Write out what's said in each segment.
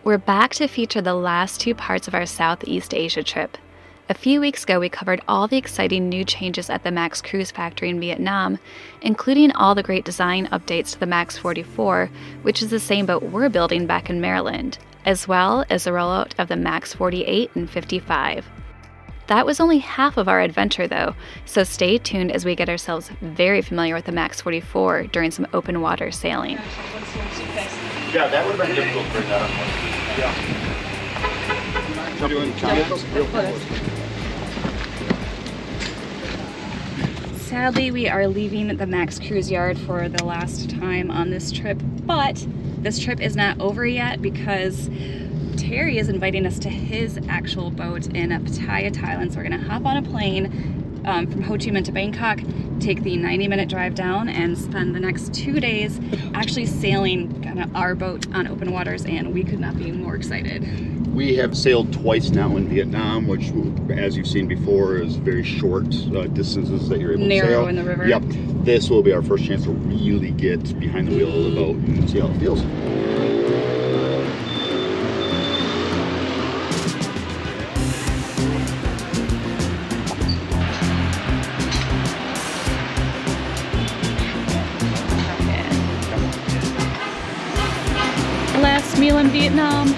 We're back to feature the last two parts of our Southeast Asia trip. A few weeks ago, we covered all the exciting new changes at the Max Cruise factory in Vietnam, including all the great design updates to the Max 44, which is the same boat we're building back in Maryland, as well as the rollout of the Max 48 and 55. That was only half of our adventure though, so stay tuned as we get ourselves very familiar with the Max 44 during some open water sailing. Yeah, that would have been difficult to bring that up. Yeah. Sadly, we are leaving the Max Cruise Yard for the last time on this trip, but this trip is not over yet because Terry is inviting us to his actual boat in Pattaya, Thailand. So we're gonna hop on a plane from Ho Chi Minh to Bangkok, take the 90-minute drive down, and spend the next 2 days actually sailing kind of our boat on open waters, and we could not be more excited. We have sailed twice now in Vietnam, which, as you've seen before, is very short distances that you're able to sail. Narrow in the river. Yep. This will be our first chance to really get behind the wheel of the boat and see how it feels. Last meal in Vietnam.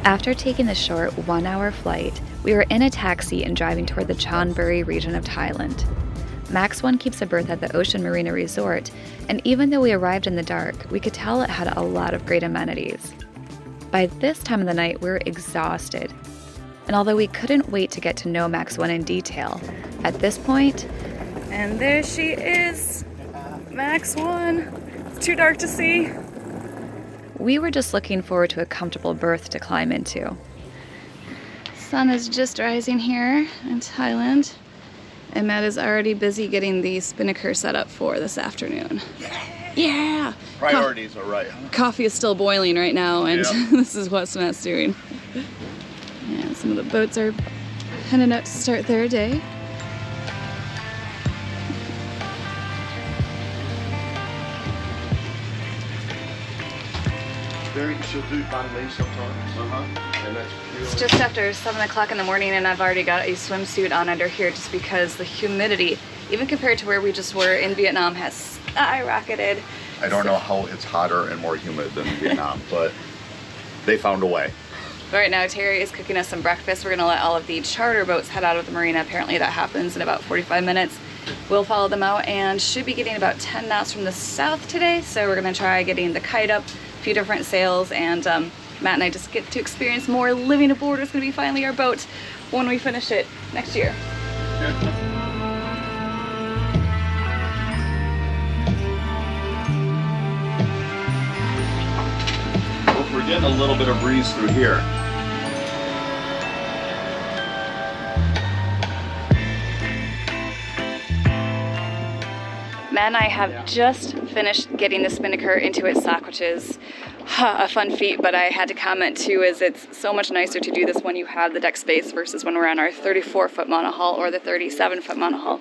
After taking the short 1-hour flight, we were in a taxi and driving toward the Chonburi region of Thailand. Max 1 keeps a berth at the Ocean Marina Resort, and even though we arrived in the dark, we could tell it had a lot of great amenities. By this time of the night, we were exhausted. And although we couldn't wait to get to know Max 1 in detail, at this point, and there she is, Max 1. It's too dark to see. We were just looking forward to a comfortable berth to climb into. Sun is just rising here in Thailand, and Matt is already busy getting the spinnaker set up for this afternoon. Yeah! Priorities are right, huh? Coffee is still boiling right now, and Yep. this is what Matt's doing. Yeah, some of the boats are heading out to start their day. She'll do finally sometimes. And that's It's just after 7 o'clock in the morning, and I've already got a swimsuit on under here just because the humidity, even compared to where we just were in Vietnam, has skyrocketed. I don't know how it's hotter and more humid than Vietnam, but they found a way. Right now, Terry is cooking us some breakfast. We're gonna let all of the charter boats head out of the marina. Apparently that happens in about 45 minutes. We'll follow them out and should be getting about 10 knots from the south today. So we're gonna try getting the kite up, a few different sails, and Matt and I just get to experience more living aboard. It's gonna be finally our boat when we finish it next year. Well, we're getting a little bit of breeze through here. Matt and I have just finished getting the spinnaker into its sock, which is a fun feat, but I had to comment too, is it's so much nicer to do this when you have the deck space versus when we're on our 34-foot monohull or the 37-foot monohull.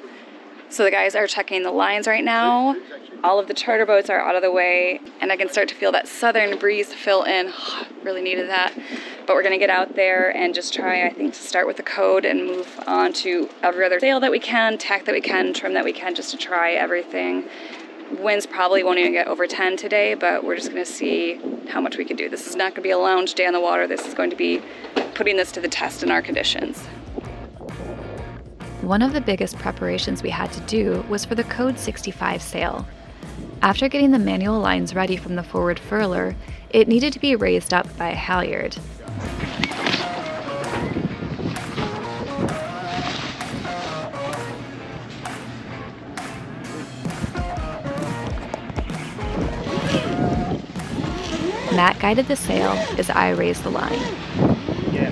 So the guys are checking the lines right now. All of the charter boats are out of the way, and I can start to feel that southern breeze fill in. Really needed that. But we're gonna get out there and just try, I think, to start with the code and move on to every other sail that we can, tack that we can, trim that we can, just to try everything. Winds probably won't even get over 10 today, but we're just gonna see how much we can do. This is not gonna be a lounge day on the water. This is going to be putting this to the test in our conditions. One of the biggest preparations we had to do was for the Code 65 sail. After getting the manual lines ready from the forward furler, it needed to be raised up by a halyard. Matt guided the sail as I raised the line. Yeah.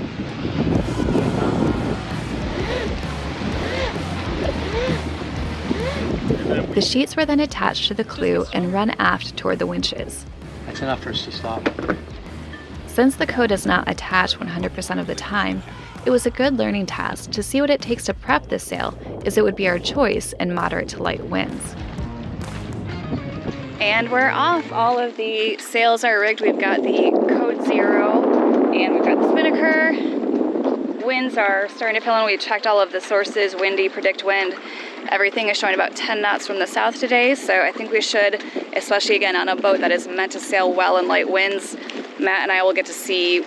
The sheets were then attached to the clew and run aft toward the winches. That's enough for us to stop. Since the code is not attached 100% of the time, it was a good learning task to see what it takes to prep this sail, as it would be our choice in moderate to light winds. And we're off. All of the sails are rigged. We've got the code 0 and we've got the spinnaker. Winds are starting to fill in. We checked all of the sources, windy, predict wind. Everything is showing about 10 knots from the south today, so I think we should, especially again on a boat that is meant to sail well in light winds, Matt and I will get to see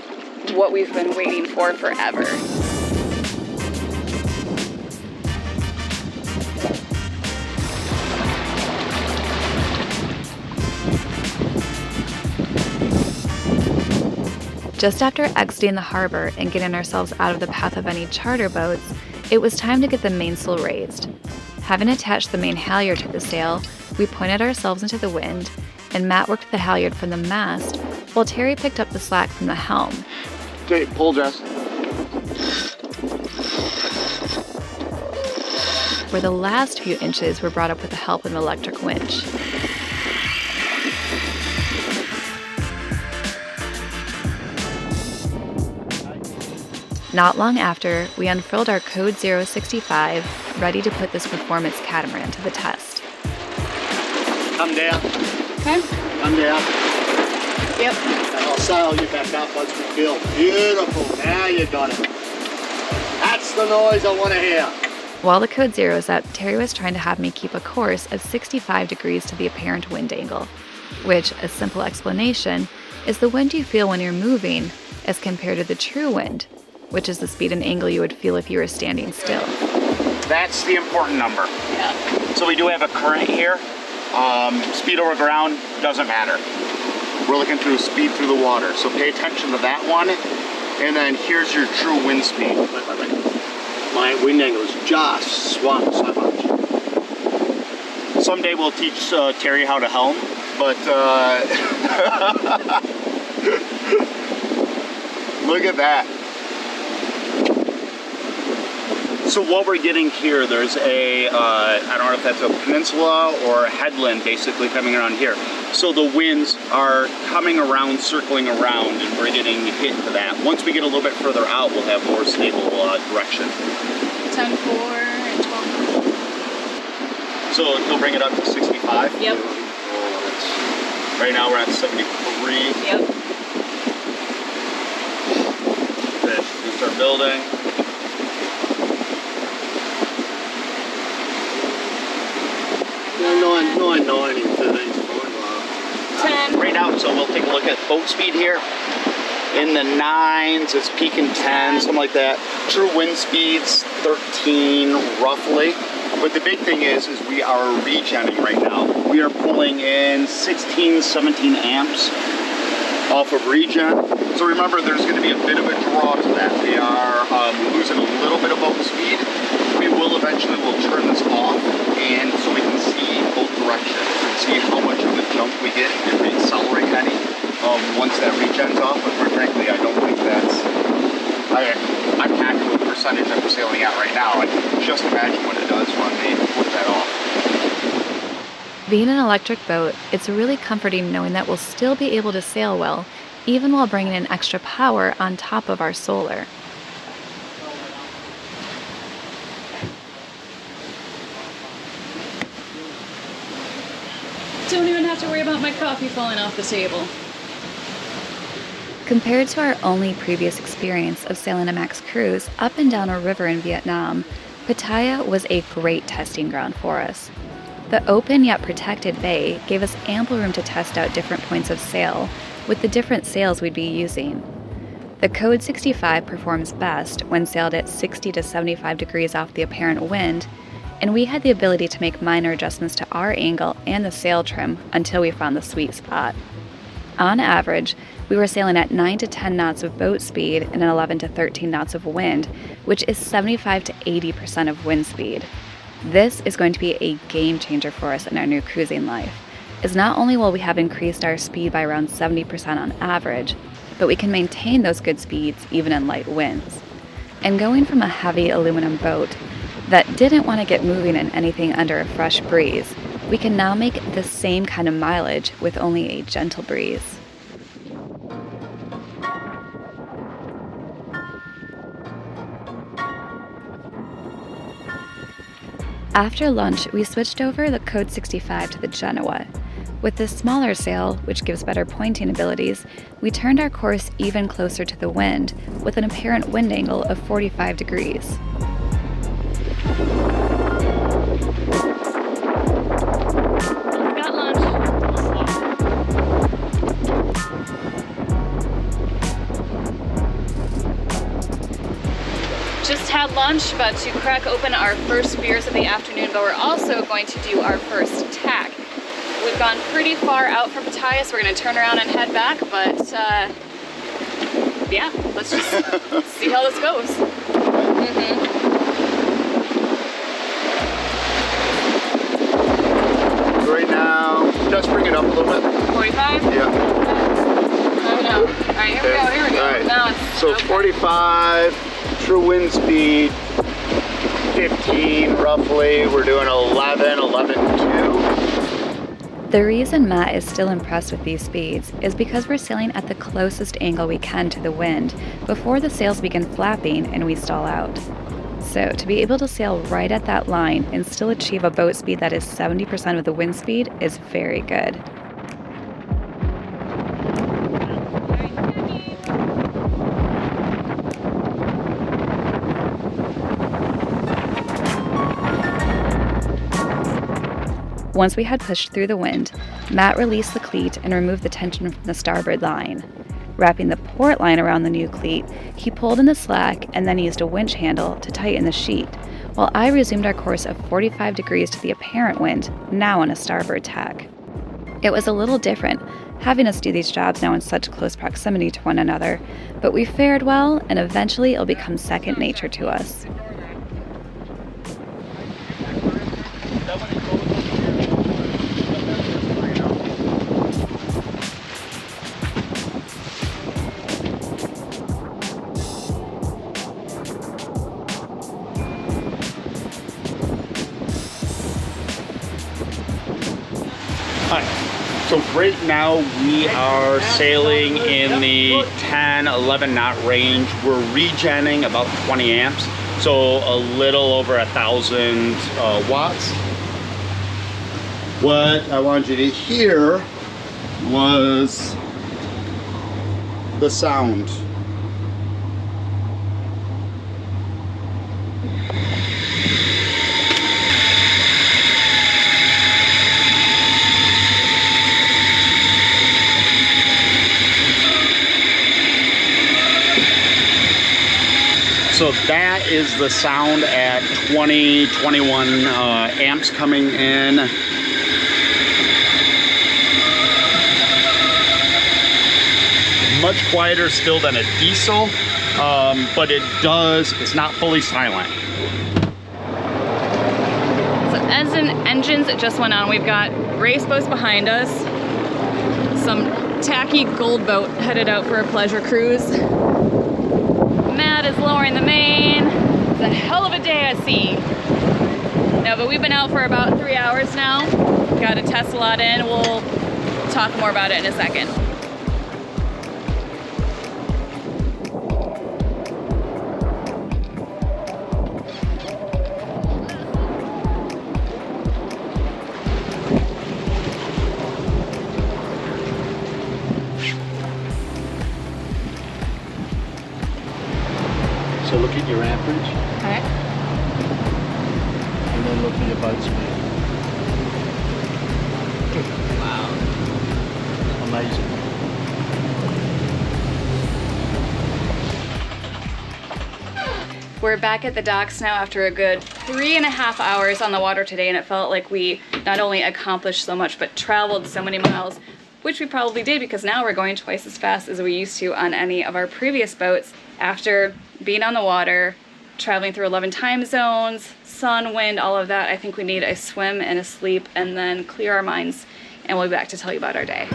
what we've been waiting for forever. Just after exiting the harbor and getting ourselves out of the path of any charter boats, it was time to get the mainsail raised. Having attached the main halyard to the sail, we pointed ourselves into the wind, and Matt worked the halyard from the mast, while Terry picked up the slack from the helm. Okay, pull, Jess. Where the last few inches were brought up with the help of an electric winch. Not long after, we unfurled our code 065, ready to put this performance catamaran to the test. Come down. Okay. Come down. Yep. And I'll sail you back up once we fill. Beautiful. Now you got it. That's the noise I want to hear. While the code 0 is up, Terry was trying to have me keep a course of 65 degrees to the apparent wind angle, which, a simple explanation, is the wind you feel when you're moving as compared to the true wind, which is the speed and angle you would feel if you were standing still. That's the important number. Yeah. So we do have a current here. Speed over ground doesn't matter. We're looking through speed through the water, so pay attention to that one. And then here's your true wind speed. My wind angle is just swung so much. Someday we'll teach Terry how to helm, but look at that. So what we're getting here, there's a, I don't know if that's a peninsula or a headland basically coming around here. So the winds are coming around, circling around, and we're getting hit to that. Once we get a little bit further out, we'll have more stable direction. 10-4 and 12. So he'll bring it up to 65? Yep. Right now we're at 73. Yep. Okay, we start building. No, 990, 13's fine. 10. Right now, so we'll take a look at boat speed here. In the 9s, it's peaking 10, something like that. True wind speeds, 13 roughly. But the big thing is we are regenning right now. We are pulling in 16, 17 amps off of regen. So remember, there's going to be a bit of a draw to that. We are losing a little bit of boat speed. We will eventually turn this off, and so we can see both directions and see how much of a jump we get if we accelerate any once that regen's off. But quite frankly, I don't think that's. I'm happy with the percentage that we're sailing at right now. I can just imagine what it does when they put that off. Being an electric boat, it's really comforting knowing that we'll still be able to sail well, even while bringing in extra power on top of our solar. Don't even have to worry about my coffee falling off the table. Compared to our only previous experience of sailing a Max cruise up and down a river in Vietnam, Pattaya was a great testing ground for us. The open yet protected bay gave us ample room to test out different points of sail with the different sails we'd be using. The Code 65 performs best when sailed at 60 to 75 degrees off the apparent wind, and we had the ability to make minor adjustments to our angle and the sail trim until we found the sweet spot. On average, we were sailing at 9 to 10 knots of boat speed and 11 to 13 knots of wind, which is 75 to 80% of wind speed. This is going to be a game changer for us in our new cruising life, as not only will we have increased our speed by around 70% on average, but we can maintain those good speeds even in light winds. And going from a heavy aluminum boat that didn't want to get moving in anything under a fresh breeze, we can now make the same kind of mileage with only a gentle breeze. After lunch, we switched over the Code 65 to the Genoa. With this smaller sail, which gives better pointing abilities, we turned our course even closer to the wind, with an apparent wind angle of 45 degrees. Got lunch. Just had lunch, about to crack open our first beers of the afternoon, but we're also going to do our first tack. We've gone pretty far out from Pattaya, so we're going to turn around and head back, but yeah, let's just see how this goes. Right now, just bring it up a little bit. 45? Yeah. Oh no. Alright, here we go, here we go. All right. Now it's, So okay. 45, true wind speed, 15 roughly. We're doing 11, 11.2. The reason Matt is still impressed with these speeds is because we're sailing at the closest angle we can to the wind before the sails begin flapping and we stall out. So to be able to sail right at that line and still achieve a boat speed that is 70% of the wind speed is very good. Once we had pushed through the wind, Matt released the cleat and removed the tension from the starboard line. Wrapping the port line around the new cleat, he pulled in the slack and then used a winch handle to tighten the sheet, while I resumed our course of 45 degrees to the apparent wind, now on a starboard tack. It was a little different, having us do these jobs now in such close proximity to one another, but we fared well, and eventually it'll become second nature to us. Hi. So right now we are sailing in the 10, 11 knot range. We're regenning about 20 amps, so a little over 1,000 watts. What I wanted you to hear was the sound. So that is the sound at 20, 21 amps coming in. Much quieter still than a diesel, but it's not fully silent. So engines just went on. We've got race boats behind us. Some tacky gold boat headed out for a pleasure cruise. Matt is lowering the main. It's a hell of a day at sea. No, but we've been out for about 3 hours now. Got to test a lot in. We'll talk more about it in a second. So look at your amperage, Okay. and then look at your boat speed. Wow. Amazing. We're back at the docks now after a good 3.5 hours on the water today, and it felt like we not only accomplished so much, but traveled so many miles, which we probably did because now we're going twice as fast as we used to on any of our previous boats. After being on the water, traveling through 11 time zones, sun, wind, all of that, I think we need a swim and a sleep and then clear our minds, and we'll be back to tell you about our day.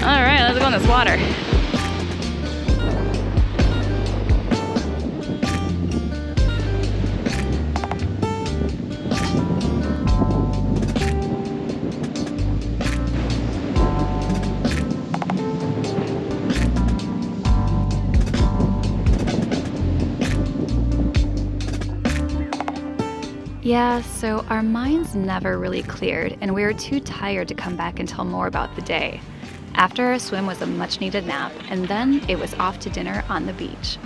All right, let's go in this water. Yeah, so our minds never really cleared, and we were too tired to come back and tell more about the day. After our swim was a much-needed nap, and then it was off to dinner on the beach.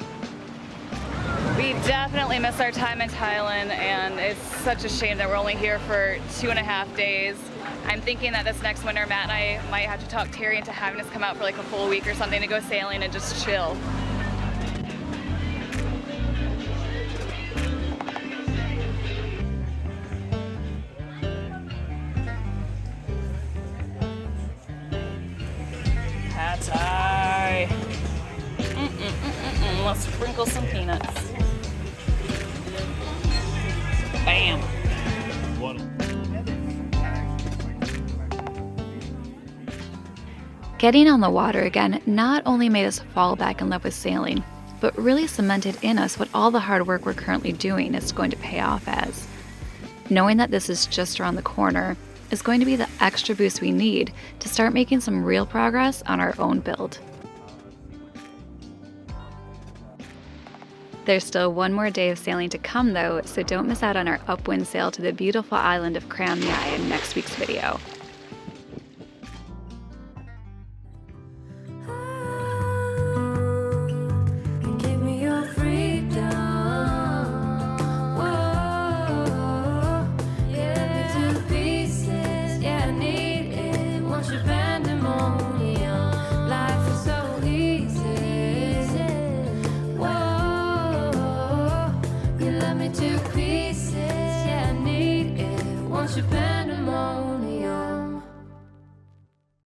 We definitely miss our time in Thailand, and it's such a shame that we're only here for 2.5 days. I'm thinking that this next winter, Matt and I might have to talk Terry into having us come out for like a full week or something to go sailing and just chill. Pattaya. Let's sprinkle some peanuts. Bam. Getting on the water again not only made us fall back in love with sailing, but really cemented in us what all the hard work we're currently doing is going to pay off as. Knowing that this is just around the corner is going to be the extra boost we need to start making some real progress on our own build. There's still one more day of sailing to come though, so don't miss out on our upwind sail to the beautiful island of Kram Nhai in next week's video.